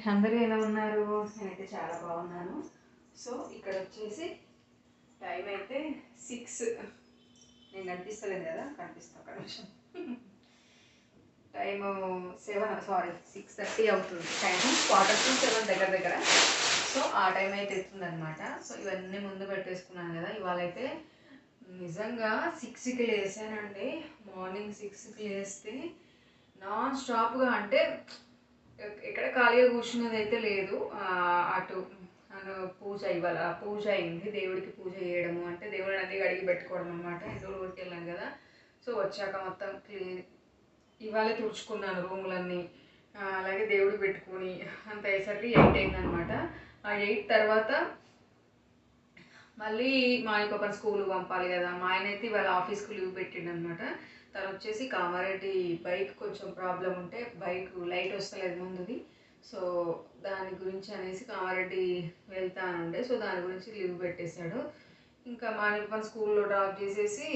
అందరూ ఎలా ఉన్నారు? నేనైతే చాలా బాగున్నాను. సో ఇక్కడ వచ్చేసి టైం అయితే 6. నేను కనిపిస్తలేదు కదా, కనిపిస్తా ఒక నిమిషం. టైము 6:30 అవుతుంది. టైం 6:45 దగ్గర దగ్గర. సో ఆ టైం అయితే ఎత్తుందనమాట. సో ఇవన్నీ ముందు పెట్టేసుకున్నాను కదా. ఇవాళ అయితే నిజంగా 6కి లేసానండి. మార్నింగ్ 6కి లేస్తే నాన్ స్టాప్గా, అంటే ఎక్కడ ఖాళీగా కూర్చున్నది అయితే లేదు. అటు పూజ, ఇవాళ పూజ అయింది. దేవుడికి పూజ చేయడము అంటే దేవుడిని అన్నీ కడిగి పెట్టుకోవడం అనమాట. ఎన్నో ఊరికి వెళ్ళాను కదా. సో వచ్చాక మొత్తం క్లీన్ ఇవాళే తుడుచుకున్నాను రూములన్నీ. అలాగే దేవుడు పెట్టుకొని అంత అయ్యేసరికి 8 అయిందనమాట. ఆ 8 తర్వాత మళ్ళీ మా ఆయన పాపని స్కూల్కి పంపాలి కదా. మా ఆయన అయితే ఇవాళ ఆఫీస్కి లీవ్ పెట్టిండనమాట. తను వచ్చేసి కామారెడ్డి బైక్ కొంచెం ప్రాబ్లం ఉంటే బైక్ లైట్ వస్తలేదు ముందుది. సో దాని గురించి అనేసి కామారెడ్డి వెళ్తానుండే. సో దాని గురించి లీవ్ పెట్టేశాడు. ఇంకా మా ఆయన స్కూల్లో డ్రాప్ చేసేసి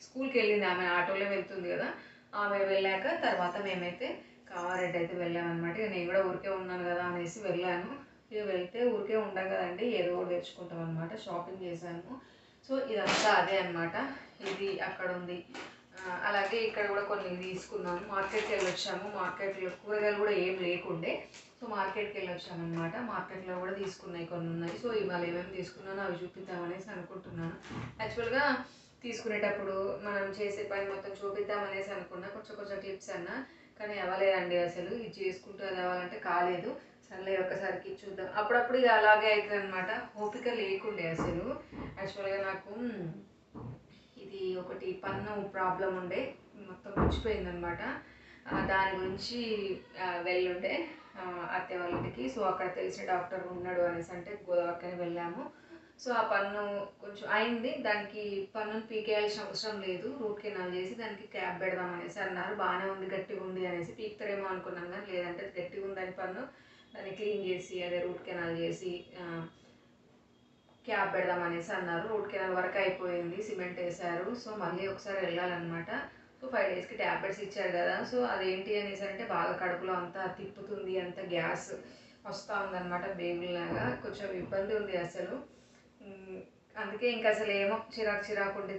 స్కూల్కి వెళ్ళింది. ఆమె ఆటోలో వెళ్తుంది కదా. ఆమె వెళ్ళాక తర్వాత మేమైతే కామారెడ్డి అయితే వెళ్ళామన్నమాట. ఇక నేను కూడా ఊరికే ఉన్నాను కదా అనేసి వెళ్ళాను. ఇక వెళ్తే ఊరికే ఉండం కదండి, ఏదో ఒకటి తెచ్చుకుంటాం అనమాట. షాపింగ్ చేశాను. సో ఇదంతా అదే అనమాట. ఇది అక్కడ ఉంది. అలాగే ఇక్కడ కూడా కొన్ని తీసుకున్నాను. మార్కెట్కి వెళ్ళొచ్చాము. మార్కెట్లో కూరగాయలు కూడా ఏం లేకుండే. సో మార్కెట్కి వెళ్ళొచ్చాము అనమాట. మార్కెట్లో కూడా తీసుకున్నాయి, కొన్ని ఉన్నాయి. సో ఇవాళ ఏమేమి తీసుకున్నానో అవి చూపిద్దామనేసి అనుకుంటున్నాను. యాక్చువల్గా తీసుకునేటప్పుడు మనం చేసే పని మొత్తం చూపిద్దామనేసి అనుకున్నా, కొంచెం కొంచెం క్లిప్స్ అన్నా, కానీ అవ్వలేదండి. అసలు ఇది చేసుకుంటూ అది అవ్వాలంటే కాలేదు. సర్లే ఒక్కసారికి చూద్దాం. అప్పుడప్పుడు ఇక అలాగే అవుతుంది అనమాట. ఓపిక లేకుండే అసలు. యాక్చువల్గా నాకు ఇది ఒకటి పన్ను ప్రాబ్లం ఉండే, మొత్తం పుచ్చిపోయిందనమాట. దాని గురించి వెళ్ళుండే అత్తయ్య వాళ్ళ ఇంటికి. సో అక్కడ తెలిసిన డాక్టర్ ఉన్నాడు అనేసి అంటే గోదావరికని వెళ్ళాము. సో ఆ పన్ను కొంచెం అయింది. దానికి పన్నును పీకేయాల్సిన అవసరం లేదు, రూట్ కెనాల్ చేసి దానికి క్యాప్ పెడదాం అనేసి అన్నారు. బాగానే ఉంది, గట్టిగా ఉంది అనేసి. పీకుతారేమో అనుకున్నాను, కానీ లేదంటే గట్టిగా ఉందని పన్ను, దాన్ని క్లీన్ చేసి అదే రూట్ కెనాల్ చేసి క్యాప్ పెడదాం అనేసి అన్నారు. రూట్ కెనాల్ వరకు అయిపోయింది, సిమెంట్ వేశారు. సో మళ్ళీ ఒకసారి వెళ్ళాలన్నమాట. సో 5 డేస్కి ట్యాబ్లెట్స్ ఇచ్చారు కదా. సో అదేంటి అనేసి అంటే బాగా కడుపులో అంతా తిప్పుతుంది, అంత గ్యాస్ వస్తూ ఉందన్నమాట, బేబీలాగా. కొంచెం ఇబ్బంది ఉంది అసలు. అందుకే ఇంకా అసలు ఏమో చిరాకు ఉంటే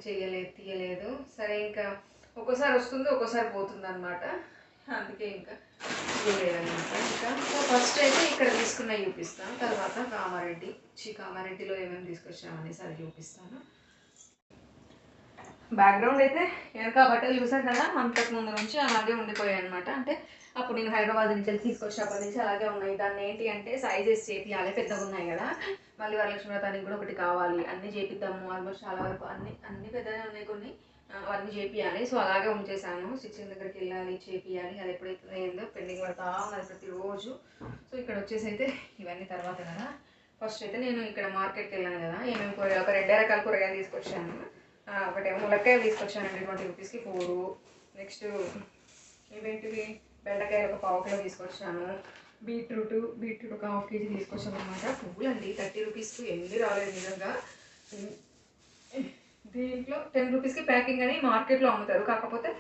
తీయలేదు. సరే ఇంకా ఒక్కోసారి వస్తుంది, ఒక్కోసారి పోతుంది అనమాట. అందుకే ఇంకా లేదనమాట. ఇంకా సో ఫస్ట్ అయితే ఇక్కడ తీసుకున్న చూపిస్తాను, తర్వాత కామారెడ్డిలో ఏమేమి తీసుకొచ్చామనేసి అది చూపిస్తాను. బ్యాక్గ్రౌండ్ అయితే వెనక బట్టలు చూసాను కదా, అంతకు ముందు నుంచి అలాగే ఉండిపోయాయి అనమాట. అంటే అప్పుడు నేను హైదరాబాద్ నుంచి తీసుకొచ్చినప్పటి నుంచి అలాగే ఉన్నాయి. దాన్ని ఏంటి అంటే సైజెస్ చేపియాలి, పెద్దగా ఉన్నాయి కదా. మళ్ళీ వరలక్ష్మి వ్రతానికి కూడా ఒకటి కావాలి, అన్నీ చేపిద్దాము. ఆల్మోస్ట్ చాలా వరకు అన్ని పెద్దగా ఉన్నాయి, కొన్ని అవన్నీ చేపియాలి. సో అలాగే ఉంచేసాను. స్టిచ్చింగ్ దగ్గరికి వెళ్ళాలి, చేపియాలి. అది ఎప్పుడైతే ఏందో పెండింగ్ పడతా ఉన్నది ప్రతిరోజు. సో ఇక్కడ వచ్చేసి అయితే ఇవన్నీ తర్వాత కదా. ఫస్ట్ అయితే నేను ఇక్కడ మార్కెట్కి వెళ్ళాను కదా, ఏమేమి కూరగాయలు, ఒక 2 రకాల కూరగాయలు తీసుకొచ్చాను. ఒకటేమో ములక్కాయలు తీసుకొచ్చానండి, 20 రూపీస్కి 4. నెక్స్ట్ ఇవేంటివి, బెండకాయలు ఒక 1/4 కిలో తీసుకొచ్చాను. బీట్రూట్ ఒక 1/2 కేజీ తీసుకొచ్చాను అనమాట. పువ్వులు అండి 30 రూపీస్కి ఎన్ని రాలేదు నిజంగా. దీంట్లో 10 రూపీస్కి ప్యాకింగ్ అని మార్కెట్లో అమ్ముతారు. కాకపోతే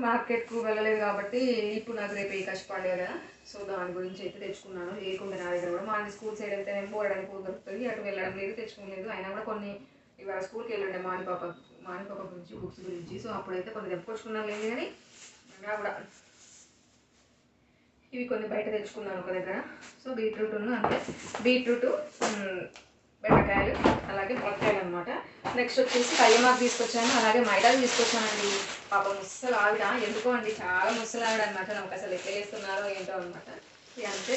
మార్కెట్కు వెళ్ళలేదు కాబట్టి ఇప్పుడు నాకు రేపు ఈ కష్టపడే కదా. సో దాని గురించి అయితే తెచ్చుకున్నాను. లేకుండా నా దగ్గర కూడా మా స్కూల్ సైడ్ వెళ్తే నేను పోవడానికి దొరుకుతుంది, అటు వెళ్ళడం లేదు, తెచ్చుకోలేదు. అయినా కూడా కొన్ని ఇవాళ స్కూల్కి వెళ్ళండి మానిపాప గురించి, బుక్స్ గురించి. సో అప్పుడైతే కొన్ని తెప్పుకొచ్చుకున్నాను లేదు, కానీ అయినా కూడా ఇవి కొన్ని బయట తెచ్చుకున్నాను ఒక దగ్గర. సో బీట్రూట్ బెండకాయలు అలాగే ములక్కాయలు అనమాట. నెక్స్ట్ వచ్చేసి కయ్యమాకు తీసుకొచ్చాను, అలాగే మైదా తీసుకొచ్చానండి. పాప ముసలు ఆవిడ, ఎందుకో అండి చాలా ముసలు ఆవిడ అనమాట. నాకు అసలు ఎట్లా చేస్తున్నారో ఏంటో అనమాట. ఇక అంతే,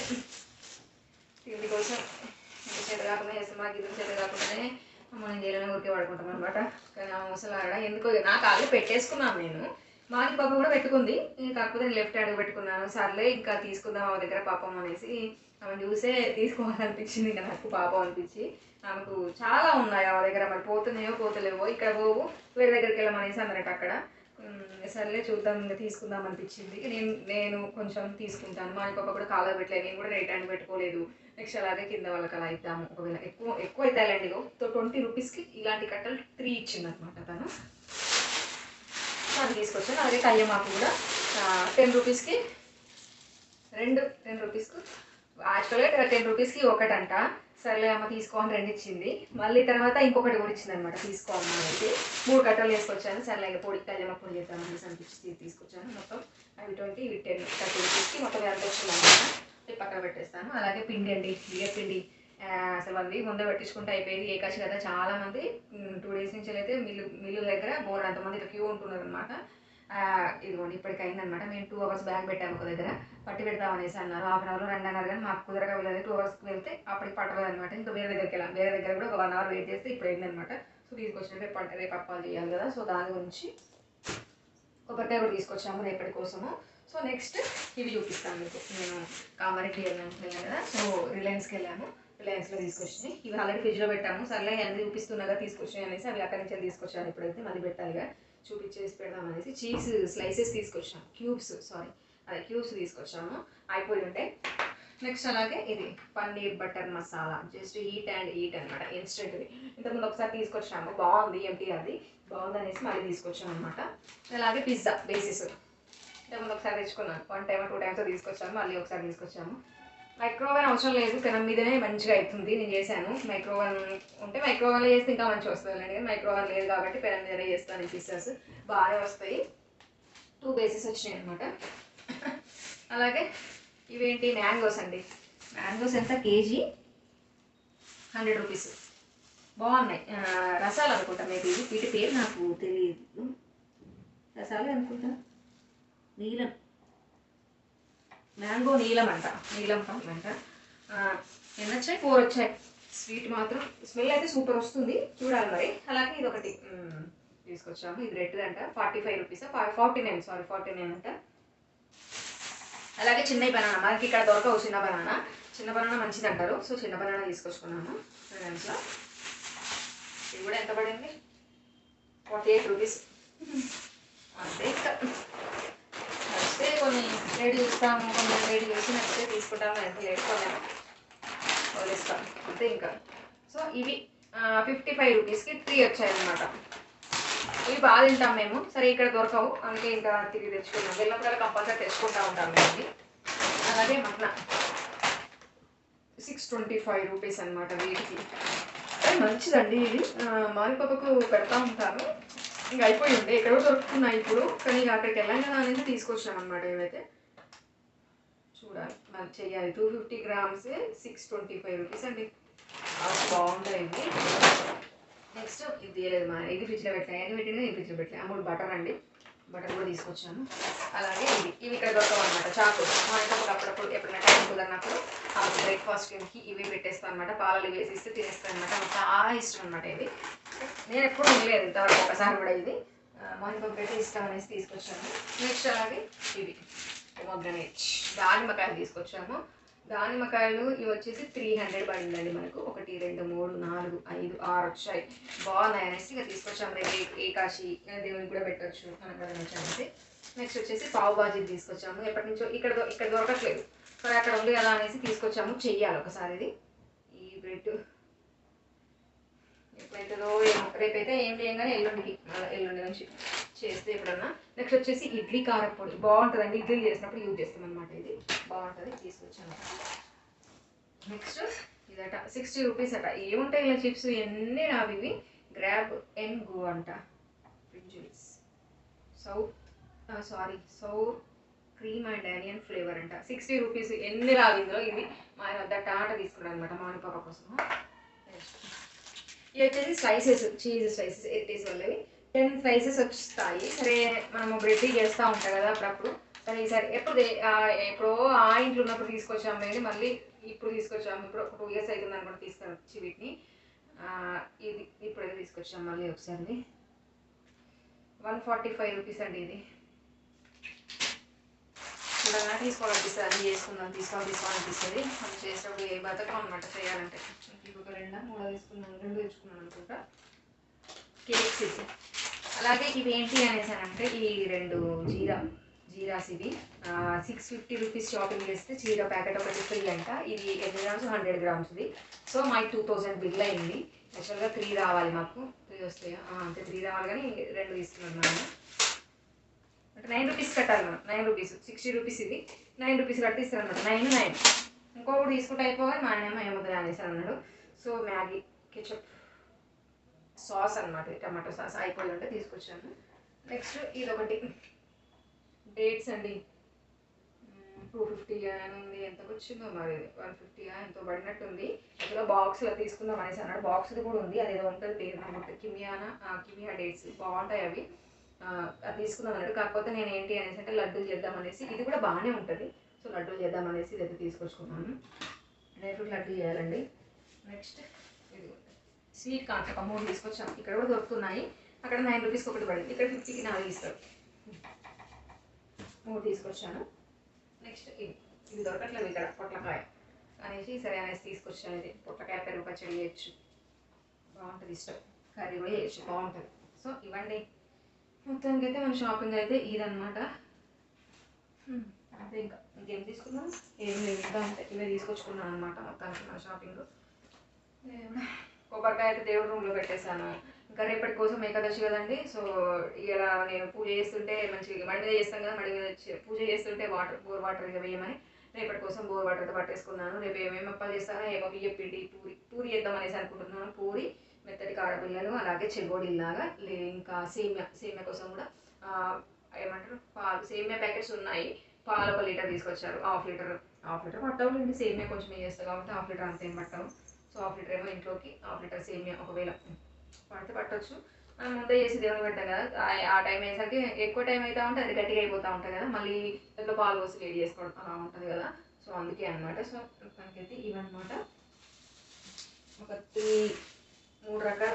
తిండి కోసం ఇంకా చేత కాకుండా చేస్తాం. మాకు ఇద్దరు చేత కాకుండానే మనం జైలునే ఊరికే పడుకుంటాం అనమాట. కానీ ఆ ముసలు ఆవిడ ఎందుకో, నాకు ఆల్రెడీ పెట్టేసుకున్నాను నేను. మాని పాప కూడా పెట్టుకుంది, కాకపోతే నేను లెఫ్ట్ హ్యాండ్ పెట్టుకున్నాను. సర్లే ఇంకా తీసుకుందాం ఆమె దగ్గర పాపం అనేసి. ఆమె చూసే తీసుకోవాలనిపించింది, ఇంకా నాకు పాపం అనిపించి. ఆమెకు చాలా ఉన్నాయి ఆమె దగ్గర, మరి పోతున్నాయో పోతలేవో. ఇక్కడ పోవు, వేరే దగ్గరికి వెళ్ళమనేసి అన్నట్టు అక్కడ. సర్లే చూద్దాం, ఇంకా తీసుకుందాం అనిపించింది. నేను కొంచెం తీసుకుంటాను. మా పాప కూడా కాలర్ పెట్టలేదు, నేను కూడా రైట్ హ్యాండ్ పెట్టుకోలేదు. నెక్స్ట్ అలాగే కింద వాళ్ళకి అలా ఇద్దాము. ఒకవేళ ఎక్కువ అవుతాయండి. 20 రూపీస్కి ఇలాంటి కట్టలు 3 ఇచ్చింది అనమాట తను. అది తీసుకొచ్చాను. అలాగే కయ్యమాకు కూడా 10 రూపీస్కి 2, 10 రూపీస్కి యాక్చువల్గా 10 రూపీస్కి ఒకటంట. సర్లే అమ్మ తీసుకో అని 2 ఇచ్చింది. మళ్ళీ తర్వాత ఇంకొకటి కూడా ఇచ్చిందనమాట. తీసుకో అమ్మ అనేది 3 కట్టలు వేసుకొచ్చాను. సర్లే ఇక పొడి కళ్యాణ పొడి చేద్దామని అనిపించి తీసుకొచ్చాను. మొత్తం అవి 20 ఇవి 10 30 రూపీస్కి మొత్తం ఎంత వచ్చిందనమాట. పక్కన పెట్టేస్తాను. అలాగే పిండి అండి, బియ్యం పిండి అసలు 1 వీక్ ముందే పెట్టించుకుంటే అయిపోయేది. ఏకాశి కదా చాలామంది 2 డేస్ నుంచి అయితే మిల్లు దగ్గర బోర్డు అంతమంది ఇట్లా క్యూ ఉంటున్నారు అనమాట. ఇదిగోండి ఇప్పటికి అయిందనమాట. మేము 2 అవర్స్ బ్యాగ్ పెట్టాము ఒక దగ్గర, పట్టి పెడతాం అనేసి అన్నారు. హాఫ్ అన్ అవర్లో రండి అన్నారు, కానీ మాకు కుదరగా వెళ్ళదు. 2 అవర్స్కి వెళ్తే అప్పటికి పట్టలేదు అనమాట. ఇంకా వేరే దగ్గరికి వెళ్ళాం. వేరే దగ్గర కూడా ఒక 1 అవర్ వెయిట్ చేస్తే ఇప్పుడు అయిందనమాట. సో తీసుకొచ్చినట్టు రేపు అప్పాలు చేయాలి కదా, సో దాని గురించి కొబ్బరికాయ కూడా తీసుకొచ్చాము రేపటి కోసము. సో నెక్స్ట్ ఇవి చూపిస్తాను మీకు. నేను కామారెడ్డి వెళ్ళాను కదా, సో రిలయన్స్కి వెళ్ళాము. రిలయన్స్లో తీసుకొచ్చినాయి. ఇవి ఆల్రెడీ ఫ్రిడ్జ్లో పెట్టాము. సర్లే అన్ని చూపిస్తున్నాగా తీసుకొచ్చినాయి అనేసి అవి అక్కడి నుంచి తీసుకొచ్చాను. ఇప్పుడైతే మళ్ళీ పెట్టాలిగా, చూపించేసి పెడదాం అనేసి చీజ్ స్లైసెస్ తీసుకొచ్చాము. క్యూబ్స్ తీసుకొచ్చాము, అయిపోయి ఉంటే. నెక్స్ట్ అలాగే ఇది paneer butter masala, just heat అనమాట, ఇన్స్టెంట్ది. ఇంతకుముందు ఒకసారి తీసుకొచ్చాము, బాగుంది, ఎంటీ అది బాగుంది అనేసి మళ్ళీ తీసుకొచ్చాము అనమాట. అలాగే పిజ్జా బేసిస్ ఇంతకుముందు ఒకసారి తెచ్చుకున్నాను, 1 టైమ్ 2 టైమ్స్ తీసుకొచ్చాము, మళ్ళీ ఒకసారి తీసుకొచ్చాము. మైక్రోవేవ్ అవసరం లేదు, పెనం మీదనే మంచిగా అవుతుంది. నేను చేశాను. మైక్రోవేవ్ ఉంటే మైక్రోవేవ్లో చేస్తే ఇంకా మంచిగా వస్తుంది అండి. మైక్రోవేవ్ లేదు కాబట్టి పెనం మీదనే చేస్తాను. పిజ్జాస్ బాగానే వస్తాయి. 2 బేసిస్ వచ్చినాయి అనమాట. అలాగే ఇవేంటి మ్యాంగోస్ అండి. మ్యాంగోస్ ఎంత కేజీ 100 రూపీస్. బాగున్నాయి. రసాలు అనుకుంటా మేబీ, వీటి పేరు నాకు తెలియదు. రసాలే అనుకుంటా. నీలం, మ్యాంగో నీలం అంట, నీలం పండు అంట. ఎన్ని వచ్చాయి? 4 వచ్చాయి. స్వీట్ మాత్రం స్మెల్ అయితే సూపర్ వస్తుంది, చూడాలి మరి. అలాగే ఇది ఒకటి తీసుకొచ్చాము. ఇది రెడ్ అంట, 45 రూపీస్, 49 అంట. అలాగే చిన్న బనానా, మనకి ఇక్కడ దొరకవు చిన్న బనానా మంచిది అంటారు. సో చిన్న బనానా తీసుకొచ్చుకున్నాము రిలయన్స్లో. ఇది కూడా ఎంత పడింది? 48 రూపీస్. అంతే. నచ్చితే కొన్ని రేట్ చూస్తాము, కొన్ని రేట్ చూసి నచ్చితే తీసుకుంటాము, ఎంత లేకపోలేము వదిలేస్తాము అంతే ఇంకా. సో ఇవి 55 రూపీస్కి 3 వచ్చాయన్నమాట. ఇవి బాగా తింటాం మేము. సరే ఇక్కడ దొరకవు, అందుకే ఇంకా తిరిగి తెచ్చుకున్నాం. వెళ్ళినప్పుడు కంపల్సరీ తెచ్చుకుంటూ ఉంటాం మేము. అలాగే మటన 625 రూపీస్ అనమాట వీటికి. మంచిదండి ఇది. మాని పాపకు పెడతా ఉంటాను. ఇంకా అయిపోయి ఉండే, ఎక్కడో దొరుకుతున్నాయి ఇప్పుడు, కానీ ఇక అక్కడికి వెళ్ళాం కదా అనేది తీసుకొచ్చాం అనమాట. ఇవైతే చూడాలి, మరి చెయ్యాలి. 250 గ్రామ్స్ 625 రూపీస్ అండి. బాగుంటాయి ఇవి. నెక్స్ట్ ఇది తీయలేదు మా, ఇది ఫ్రిడ్జ్లో పెట్టాను. ఇది పెట్టినా ఇది ఫ్రిడ్జ్లో పెట్టాను. అమూల్ బటర్ అండి, బటర్ కూడా తీసుకొచ్చాను. అలాగే ఇవి ఇక్కడ దొరకవు అనమాట. చాకు మా ఇంట్లో అప్పుడప్పుడు ఎప్పుడైనా టైం కుదరినప్పుడు బ్రేక్ఫాస్ట్కి ఇవి పెట్టేస్తాను అనమాట. పాలలు వేసిస్తే తినేస్తాను అనమాట. నాకు చాలా ఇష్టం అనమాట ఇది. నేను ఎప్పుడు ఉండలేదు ఇంతవరకు, ఒకసారి కూడా. ఇది మా ఇంట్లో పెట్టి ఇష్టం అనేసి తీసుకొచ్చాను. నెక్స్ట్ అలాగే ఇవి పొమోగ్రనేట్ దానిమ్మకాయలు తీసుకొచ్చాము. దానిమ్మకాయలు ఇవి వచ్చేసి 300 పడిందండి మనకు. 1 2 3 4 5 6 వచ్చాయి. బాగున్నాయి అనేసి ఇక తీసుకొచ్చాము. ఏకాశి దేవునికి కూడా పెట్టవచ్చు మనకు అనేసి. నెక్స్ట్ వచ్చేసి పావు బాజీ తీసుకొచ్చాము. ఎప్పటి నుంచో ఇక్కడ దొరకట్లేదు, సరే అక్కడ ఉంది కదా అనేసి తీసుకొచ్చాము. చెయ్యాలి ఒకసారి ఇది. ఈ బ్రెడ్ ఎప్పుడైతుందో రేపైతే ఏం చేయం కానీ ఎల్లుండి నుంచి చేస్తే ఎప్పుడన్నా. నెక్స్ట్ వచ్చేసి ఇడ్లీ కారపొడి బాగుంటుందండి. ఇడ్లీలు చేసినప్పుడు యూజ్ చేస్తాం అనమాట. ఇది బాగుంటుంది, తీసుకొచ్చాను. నెక్స్ట్ ఇదట 60 రూపీస్ అట. ఏముంటాయి ఇలా చిప్స్ ఎన్ని రావి ఇవి. గ్రాబ్ అండ్ గో అంట. Fridge sorrow cream and onion flavour అంట. 60 రూపీస్. ఎన్ని రావి ఇందులో. ఇది మా వద్ద టాట తీసుకున్నాను అనమాట మార్నింగ్ పాప కోసము. ఇవి వచ్చేసి స్లైసెస్, చీజ్ స్లైసెస్ 80s వాళ్ళవి. 10 స్లైసెస్ వస్తాయి. సరే మనము బ్రెడ్ చేస్తూ ఉంటాం కదా అప్పుడప్పుడు. సరే ఈసారి ఎప్పుడో ఆ ఇంట్లో ఉన్నప్పుడు తీసుకొచ్చాము కానీ మళ్ళీ ఇప్పుడు తీసుకొచ్చాము. ఇప్పుడు 2 years అవుతుంది అనుకుంటే తీసుకొచ్చి వీటిని. ఇది ఇప్పుడైతే తీసుకొచ్చాము మళ్ళీ ఒకసారి. 145 రూపీస్ అండి. ఇది చూడగా తీసుకోవాలనిపిస్తుంది, అది చేసుకుందాం తీసుకోవాలనిపిస్తుంది. మనం చేసేటప్పుడు ఏ బతకం అనమాట చేయాలంటే. ఇంకొక 2 తెచ్చుకున్నాను అనుకుంటా. కేక్స్ ఇది. అలాగే ఇవి ఏంటి అనేసి అంటే ఈ 2 జీరాస్ ఇవి 650 రూపీస్ షాపింగ్ చేస్తే చీర ప్యాకెట్ ఒకటి ఫ్రీ అంట. ఇది 8 గ్రామ్స్ 100 గ్రామ్స్ది. సో మాకు 2000 బిల్ అయింది. యాక్చువల్గా 3 రావాలి, మాకు 3 వస్తాయి అంతే. 3 రావాలి కానీ 2 తీసుకున్నాను మనం. అంటే 9 రూపీస్ కట్టాలి మనం. 9 రూపీస్ 60 రూపీస్ ఇది 9 రూపీస్ కట్టిస్తారు అనమాట. 9 ఇంకొకటి తీసుకుంటే అయిపోగా మా ఆయన ఏమొద్దు అనేసి అన్నాడు. సో మ్యాగీ కెచప్ సాస్ అనమాట, టమాటో సాస్ అయిపోయి ఉంటే తీసుకొచ్చాను. నెక్స్ట్ ఇదొకటి డేట్స్ అండి, 250 అని ఉంది, ఎంతకు వచ్చిందో మరి 150 ఎంతో పడినట్టుంది. అసలు బాక్స్లో తీసుకుందాం అనేసి అన్నాడు. బాక్స్ది కూడా ఉంది, అదేదో ఉంటుంది పేరు అనమాట, కిమియా డేట్స్ బాగుంటాయి అవి. అది తీసుకుందాం అన్నాడు. కాకపోతే నేను ఏంటి అనేసి అంటే లడ్డూలు చేద్దాం అనేసి, ఇది కూడా బాగానే ఉంటుంది. సో లడ్డూలు చేద్దాం అనేసి ఇదైతే తీసుకొచ్చుకున్నాను. డ్రై ఫ్రూట్ లడ్డు చేయాలండి. నెక్స్ట్ ఇది స్వీట్ కార్న్స్ ఒక 3 తీసుకొచ్చాను. ఇక్కడ కూడా దొరుకుతున్నాయి, అక్కడ 9 రూపీస్కి ఒకటి పడింది, ఇక్కడ 50కి 4 ఇస్తారు. 3 తీసుకొచ్చాను. నెక్స్ట్ ఇది దొరకట్లేదు ఇక్కడ, పొట్లకాయ అనేసి సరే అనేసి తీసుకొచ్చాను. ఇది పొట్లకాయ పెరుగు పచ్చడి చేయొచ్చు, బాగుంటుంది, ఇష్టం, కర్రీ కూడా చేయొచ్చు, బాగుంటుంది. సో ఇవ్వండి, మొత్తానికి అయితే మన షాపింగ్ అయితే ఇదన్నమాట. అంతే, ఇంకేం తీసుకున్నాం ఏం లేదు, ఇంకా అంతే ఇవే తీసుకొచ్చుకున్నాను అనమాట మొత్తానికి మన షాపింగ్. కొబ్బరికాయ అయితే దేవుడి రూమ్లో పెట్టేశాను. ఇంకా రేపటి కోసం ఏకాదశి కదండి. సో ఇలా నేను పూజ చేస్తుంటే మంచిగా మడి మీద చేస్తాను కదా, మడి మీద పూజ చేస్తుంటే బోర్ వాటర్ ఇక వేయమని రేపటి కోసం బోర్ వాటర్తో పట్టేసుకున్నాను. రేపు ఏమేమి అప్పాలు చేస్తానో, ఏమో బియ్య పిండి పూరి చేద్దాం అనేసి అనుకుంటున్నాను. పూరి, మెత్తటి కాడపిల్లలు, అలాగే చెగోడీలాగా, ఇంకా సేమియా కోసం కూడా ఏమంటారు పాలు, సేమియా ప్యాకెట్స్ ఉన్నాయి. పాలు 1 లీటర్ తీసుకొచ్చారు, హాఫ్ లీటర్ పట్టవు. సేమియా కొంచెం చేస్తాను కాబట్టి హాఫ్ లీటర్ అంతేం పట్టవు. సో హాఫ్ లీటర్ ఏమో ఇంట్లోకి, హాఫ్ లీటర్ సేమియా ఒకవేళ పడితే పట్టవచ్చు. మనం ముందే చేసి దేవుని పెట్టాం కదా, ఆ టైం అయ్యేసరికి ఎక్కువ టైం అవుతూ ఉంటే అది గట్టిగా అయిపోతూ ఉంటుంది కదా, మళ్ళీ దాంట్లో పాలు పోసి వేడి చేసుకోవడం అలా ఉంటుంది కదా. సో అందుకే అనమాట. సో మనకైతే ఇవన్నమాట, ఒక 3 రకాల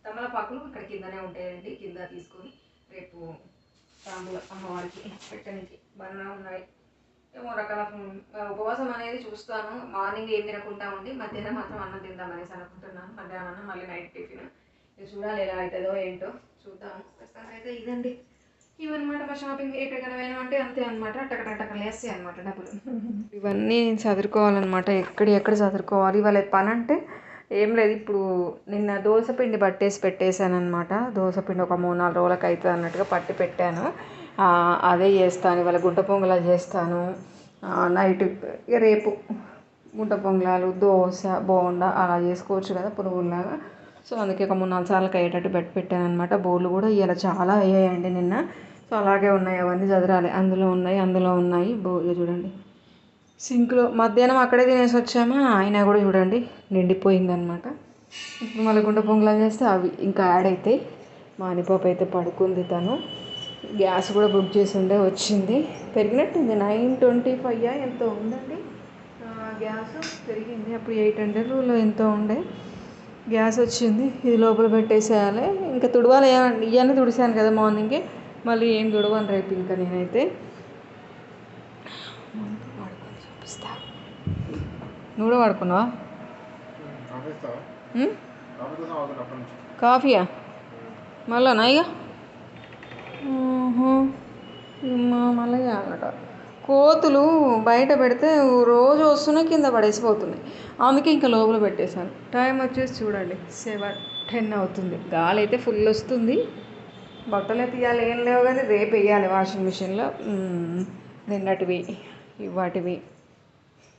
తమలపాకులు ఇక్కడ కిందనే ఉంటాయండి. కింద తీసుకొని రేపు తాంబూల అమ్మవారికి పెట్టడానికి బనానా ఉన్నాయి. ఏమో రకాల ఉపవాసం అనేది చూస్తాను. మార్నింగ్ ఏం తినకుండా ఉండి మధ్యాహ్నం మాత్రం అన్నం తిందాం అనేసి అనుకుంటున్నాను. మధ్యాహ్నం మళ్ళీ నైట్ టిఫిన్, ఇది చూడాలి ఎలా అవుతుందో ఏంటో చూద్దాము. ప్రస్తుతానికి అయితే ఇదండి, ఇవన్నమాట మా షాపింగ్. ఎక్కడికైనా పోయినా అంటే అంతే అనమాట, టక్కన వేస్తాయి అనమాట డబ్బులు. ఇవన్నీ నేను చదువుకోవాలన్నమాట, ఎక్కడ చదువుకోవాలి. వాళ్ళ పని అంటే ఏం లేదు. ఇప్పుడు నిన్న దోసపిండి పట్టేసి పెట్టేశాను అనమాట. దోసపిండి ఒక 3-4 రోజులకు అవుతుంది అన్నట్టుగా పట్టి పెట్టాను. అదే చేస్తాను ఇవాళ, గుంట పొంగలా చేస్తాను నైట్. ఇక రేపు గుంట పొంగలాలు, దోశ, బోండా అలా చేసుకోవచ్చు కదా పునుగుల్లాగా. సో అందుకే ఒక 3-4 సార్లకు అయ్యేటట్టు పెట్టాను అనమాట. బోళ్ళు కూడా ఇలా చాలా అయ్యాయండి నిన్న. సో అలాగే ఉన్నాయి, అవన్నీ చదరాలి. అందులో ఉన్నాయి ఇక చూడండి సింక్లో. మధ్యాహ్నం అక్కడే తినేసి వచ్చామా, అయినా కూడా చూడండి నిండిపోయిందనమాట. ఇప్పుడు మళ్ళీ గుంట పొంగలాలు చేస్తే అవి ఇంకా యాడ్ అవుతాయి. మా అనిపాప అయితే పడుకుంది, తను గ్యాస్ కూడా బుక్ చేసి ఉండే వచ్చింది. పెరిగినట్టుంది, 925 ఎంతో ఉందండి గ్యాస్. పెరిగింది, అప్పుడు 800లో ఎంతో ఉండే గ్యాస్ వచ్చింది. ఇది లోపల పెట్టేసేయాలి. ఇంకా తుడవాలి, ఇవన్నీ తుడిసాను కదా మార్నింగే, మళ్ళీ ఏం తుడవను రేపు ఇంకా నేనైతే. పడుకొని చూపిస్తా. నువ్వు కూడా పడుకున్నావా? కాఫీయా మళ్ళా నాయిగా మళ్ళీ చేయాలట. కోతులు బయట పెడితే రోజు వస్తున్నాయి, కింద పడేసిపోతున్నాయి. అందుకే ఇంకా లోపల పెట్టేశాను. టైం వచ్చేసి చూడండి 7:10 అవుతుంది. గాలి అయితే ఫుల్ వస్తుంది. బట్టలు అయితే ఇవ్వాలి ఏం లేవు కానీ రేపు వేయాలి వాషింగ్ మిషన్లో. నిన్నటివి ఇవాటివి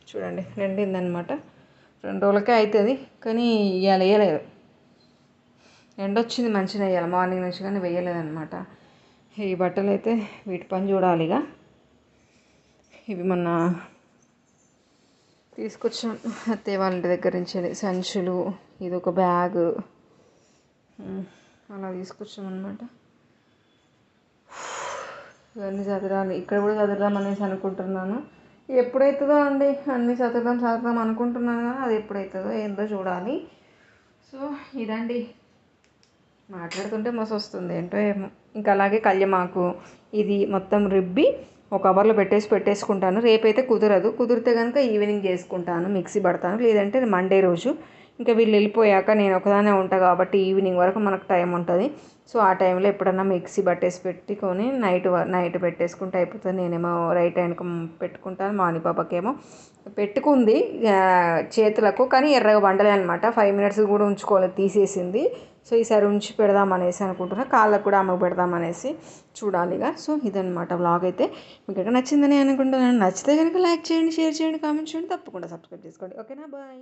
చూడండి నిండిందనమాట. 2 రోజులకే అవుతుంది, కానీ ఇవాళ వేయలేదు. ఎండ వచ్చింది మంచిగా వేయాలి మార్నింగ్ నుంచి, కానీ వేయలేదన్నమాట. ఈ బట్టలు అయితే వీటి పని చూడాలి. ఇక ఇవి మొన్న తీసుకొచ్చాను అత్తయ్య వాళ్ళ ఇంటి దగ్గర నుంచి సంచులు, ఇది ఒక బ్యాగ్, అలా తీసుకొచ్చామన్నమాట. ఇవన్నీ చదరాలి, ఇక్కడ కూడా చదువుదాం అనేసి అనుకుంటున్నాను. ఎప్పుడవుతుందో అండి, అన్నీ చదువుదాం అనుకుంటున్నాను కానీ అది ఎప్పుడవుతుందో ఏందో చూడాలి. సో ఇదండి, మాట్లాడుతుంటే మస్తు వస్తుంది ఏంటో ఏమో. ఇంకా అలాగే కళ్యమాకు ఇది మొత్తం రుబ్బి ఒక కవర్లో పెట్టేసుకుంటాను. రేపైతే కుదిరితే కనుక ఈవినింగ్ చేసుకుంటాను, మిక్సీ పడతాను. లేదంటే మండే రోజు. ఇంకా వీళ్ళు వెళ్ళిపోయాక నేను ఒకదానే ఉంటాను కాబట్టి ఈవినింగ్ వరకు మనకు టైం ఉంటుంది. సో ఆ టైంలో ఎప్పుడన్నా మిక్సీ పెట్టుకొని నైట్ పెట్టేసుకుంటే అయిపోతుంది. నేనేమో రైట్ హ్యాండ్కి పెట్టుకుంటాను, మా పాపకేమో పెట్టుకుంది చేతులకు, కానీ ఎర్రగా వండలే అనమాట. 5 minutes కూడా ఉంచుకోలేదు, తీసేసింది. సో ఈసారి ఉంచి పెడదామనేసి అనుకుంటున్నా, కాళ్ళకు కూడా అమ్మకు పెడదామనేసి చూడాలిగా. సో ఇదనమాట వ్లాగ్ అయితే. మీకు నచ్చిందని అనుకుంటున్నాను. నచ్చితే కనుక లైక్ చేయండి, షేర్ చేయండి, కామెంట్ చేయండి, తప్పకుండా సబ్స్క్రైబ్ చేసుకోండి. ఓకేనా, బాయ్.